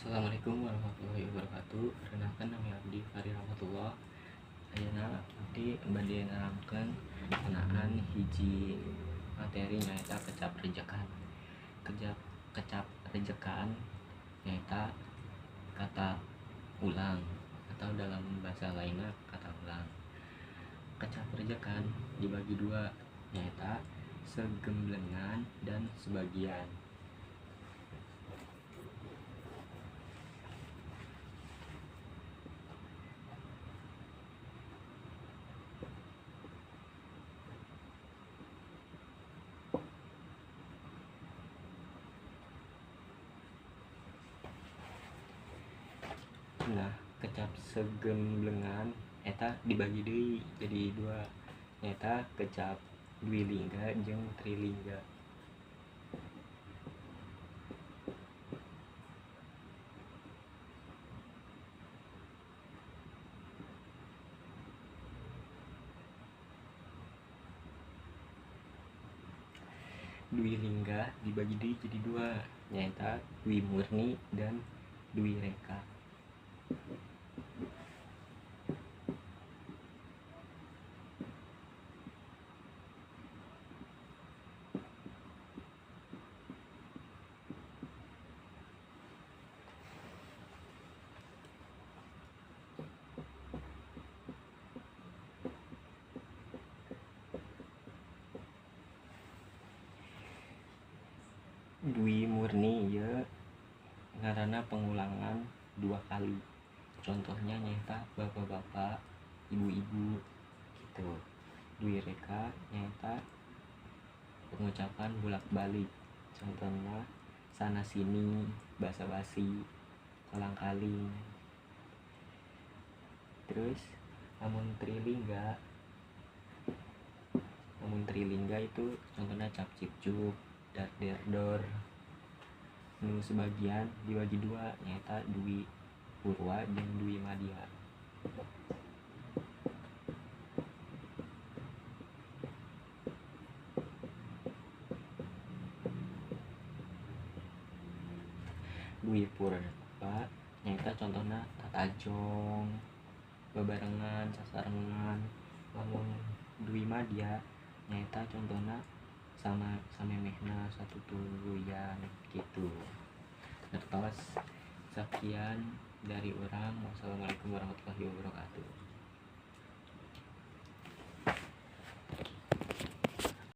Assalamualaikum warahmatullahi wabarakatuh. Perkenalkan nama Abdi Fari Rahmatullah. Ayeuna abdi bade nerangkeun ngenaan hiji materi nyaeta kecap rejekan. Kecap rejekan nyaeta kata ulang atau dalam bahasa lainnya kata ulang. Kecap rejekan dibagi dua, nyaeta segemblengan dan sebagian. Nah, kecap segemblengan eta dibagi deui jadi dua, eta kecap dwilingga jeung trilingga. Dwilingga dibagi deui jadi dua, nyaeta dwi murni dan dwi reka. Dwi murni ya ngaranna pengulangan dua kali. Contohnya nyata bapak-bapak, ibu-ibu gitu. Dwi reka nyata pengucapan bolak-balik. Contohnya sana sini, basa-basi, kolang-kaling. Terus namun trilingga itu contohnya cap cip cup, dar der dor. Nu sebagian dibagi dua, nyata dwi purwa dan dwi madya. Dwi purwa nyata contohnya tatajong, bebarengan, sasarengan. Lamun dwi madya nyata contohnya sama samemehna satu tuluyan gitu. Terus sekian dari orang. Wassalamualaikum warahmatullahi wabarakatuh.